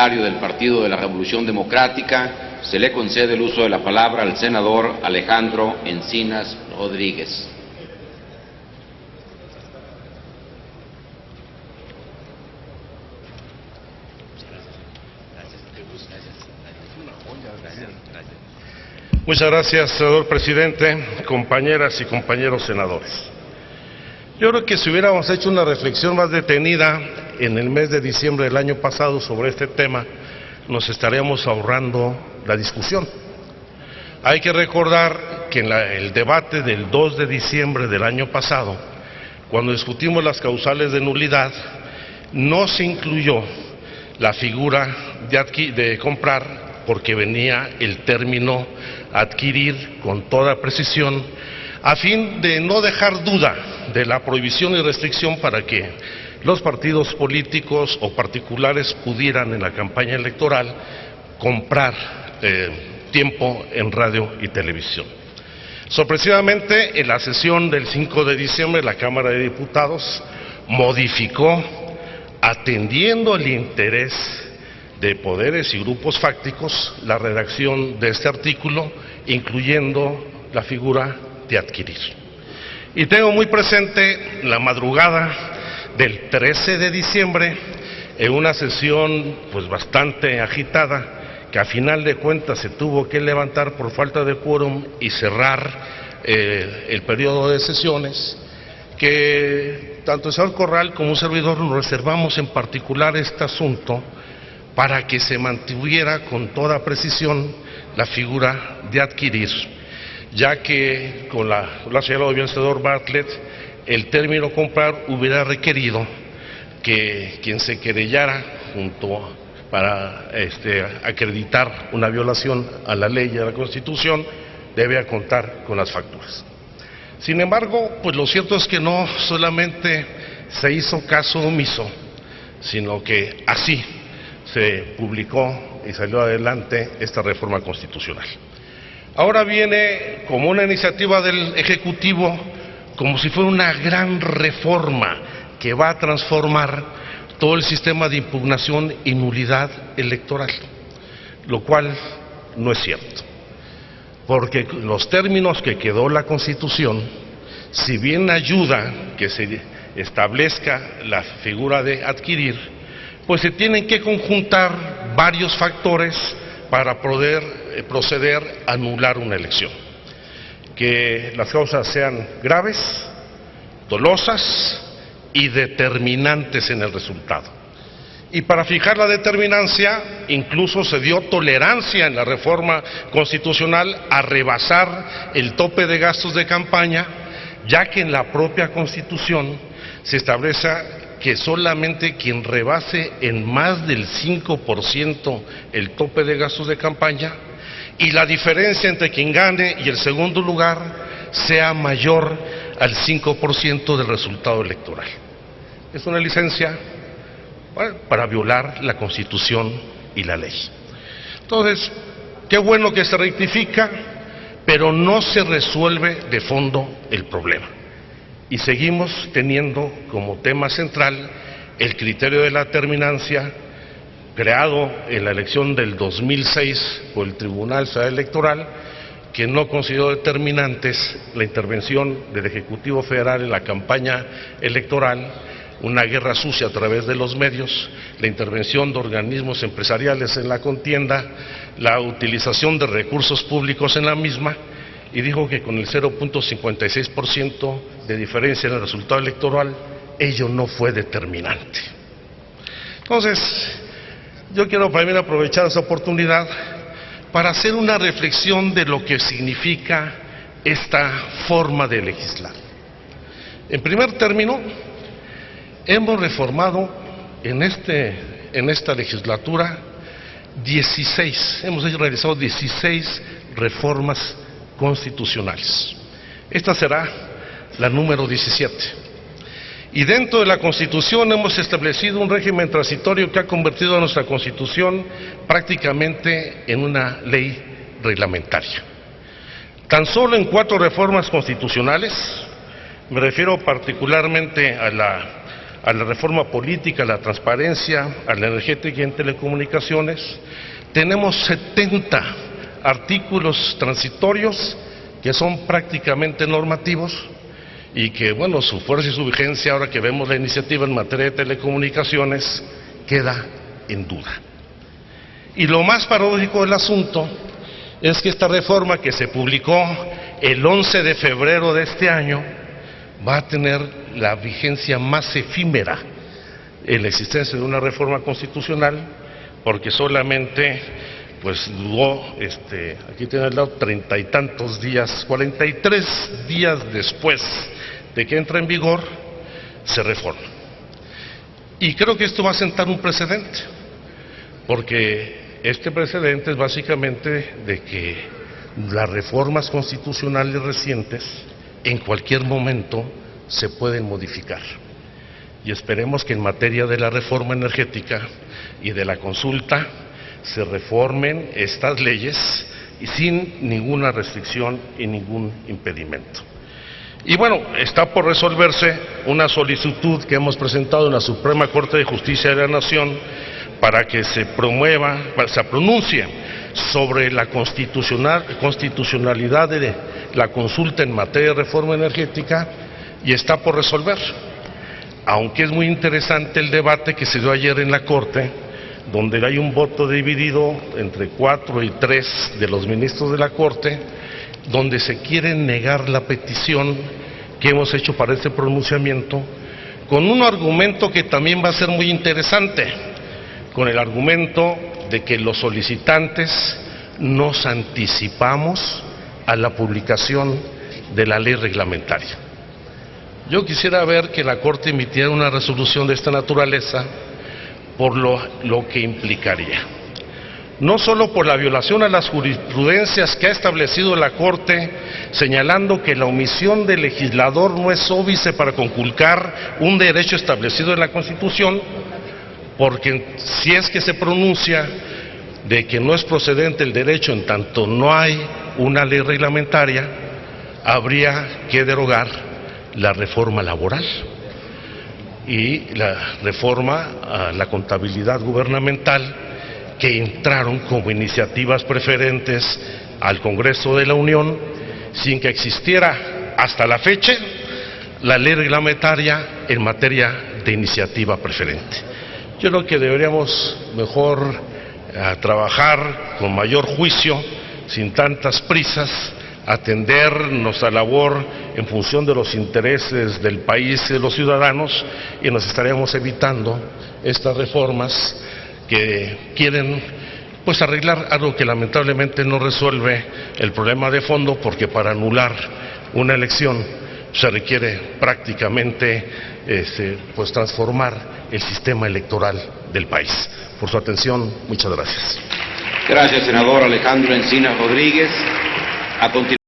parlamentario del Partido de la Revolución Democrática, se le concede el uso de la palabra al senador Alejandro Encinas Rodríguez. Muchas gracias, senador presidente, compañeras y compañeros senadores. Yo creo que si hubiéramos hecho una reflexión más detenida en el mes de diciembre del año pasado sobre este tema, nos estaríamos ahorrando la discusión. Hay que recordar que en el debate del 2 de diciembre del año pasado, cuando discutimos las causales de nulidad, no se incluyó la figura de comprar, porque venía el término adquirir con toda precisión, a fin de no dejar duda de la prohibición y restricción para que los partidos políticos o particulares pudieran en la campaña electoral comprar tiempo en radio y televisión. Sorpresivamente, en la sesión del 5 de diciembre, la Cámara de Diputados modificó, atendiendo el interés de poderes y grupos fácticos, la redacción de este artículo, incluyendo la figura de adquirir. Y tengo muy presente la madrugada del 13 de diciembre, en una sesión pues bastante agitada, que a final de cuentas se tuvo que levantar por falta de quórum y cerrar el periodo de sesiones, que tanto el señor Corral como un servidor nos reservamos en particular este asunto para que se mantuviera con toda precisión la figura de adquirir, ya que, con lo ha señalado bien el senador Bartlett, el término comprar hubiera requerido que quien se querellara para acreditar una violación a la ley y a la Constitución debía contar con las facturas. Sin embargo, pues lo cierto es que no solamente se hizo caso omiso, sino que así se publicó y salió adelante esta reforma constitucional. Ahora viene como una iniciativa del Ejecutivo, como si fuera una gran reforma que va a transformar todo el sistema de impugnación y nulidad electoral, lo cual no es cierto, porque los términos que quedó la Constitución, si bien ayuda que se establezca la figura de adquirir, pues se tienen que conjuntar varios factores para poder proceder a anular una elección. Que las causas sean graves, dolosas y determinantes en el resultado. Y para fijar la determinancia, incluso se dio tolerancia en la reforma constitucional a rebasar el tope de gastos de campaña, ya que en la propia Constitución se establece que solamente quien rebase en más del 5% el tope de gastos de campaña y la diferencia entre quien gane y el segundo lugar sea mayor al 5% del resultado electoral. Es una licencia para violar la Constitución y la ley. Entonces, qué bueno que se rectifica, pero no se resuelve de fondo el problema. Y seguimos teniendo como tema central el criterio de la terminancia creado en la elección del 2006 por el Tribunal Federal Electoral, que no consideró determinantes la intervención del Ejecutivo Federal en la campaña electoral, una guerra sucia a través de los medios, la intervención de organismos empresariales en la contienda, la utilización de recursos públicos en la misma, y dijo que con el 0.56% de diferencia en el resultado electoral, ello no fue determinante. Entonces, yo quiero primero aprovechar esa oportunidad para hacer una reflexión de lo que significa esta forma de legislar. En primer término, hemos reformado en esta legislatura hemos realizado 16 reformas constitucionales. Esta será la número 17. Y dentro de la Constitución hemos establecido un régimen transitorio que ha convertido a nuestra Constitución prácticamente en una ley reglamentaria. Tan solo en 4 reformas constitucionales, me refiero particularmente a a la reforma política, a la transparencia, a la energética y en telecomunicaciones, tenemos 70 artículos transitorios que son prácticamente normativos y que, bueno, su fuerza y su vigencia, ahora que vemos la iniciativa en materia de telecomunicaciones, queda en duda. Y lo más paradójico del asunto es que esta reforma, que se publicó el 11 de febrero de este año, va a tener la vigencia más efímera en la existencia de una reforma constitucional, porque solamente pues duró, aquí tiene al lado, 30 y tantos días, 43 días después de que entra en vigor, se reforma. Y creo que esto va a sentar un precedente, porque este precedente es básicamente de que las reformas constitucionales recientes en cualquier momento se pueden modificar. Y esperemos que en materia de la reforma energética y de la consulta se reformen estas leyes y sin ninguna restricción y ningún impedimento. Y bueno, está por resolverse una solicitud que hemos presentado en la Suprema Corte de Justicia de la Nación para que se pronuncie sobre la constitucionalidad de la consulta en materia de reforma energética, y está por resolver. Aunque es muy interesante el debate que se dio ayer en la Corte, donde hay un voto dividido entre 4 y 3 de los ministros de la Corte, donde se quiere negar la petición que hemos hecho para este pronunciamiento, con un argumento que también va a ser muy interesante, con el argumento de que los solicitantes nos anticipamos a la publicación de la ley reglamentaria. Yo quisiera ver que la Corte emitiera una resolución de esta naturaleza por lo que implicaría. No solo por la violación a las jurisprudencias que ha establecido la Corte, señalando que la omisión del legislador no es óbice para conculcar un derecho establecido en la Constitución, porque si es que se pronuncia de que no es procedente el derecho en tanto no hay una ley reglamentaria, habría que derogar la reforma laboral y la reforma a la contabilidad gubernamental, que entraron como iniciativas preferentes al Congreso de la Unión sin que existiera hasta la fecha la ley reglamentaria en materia de iniciativa preferente. Yo creo que deberíamos mejor trabajar con mayor juicio, sin tantas prisas, atender nuestra labor en función de los intereses del país y de los ciudadanos, y nos estaríamos evitando estas reformas que quieren pues arreglar algo que lamentablemente no resuelve el problema de fondo, porque para anular una elección se requiere prácticamente pues transformar el sistema electoral del país. Por su atención, muchas gracias. Gracias, senador Alejandro Encinas Rodríguez. A continuación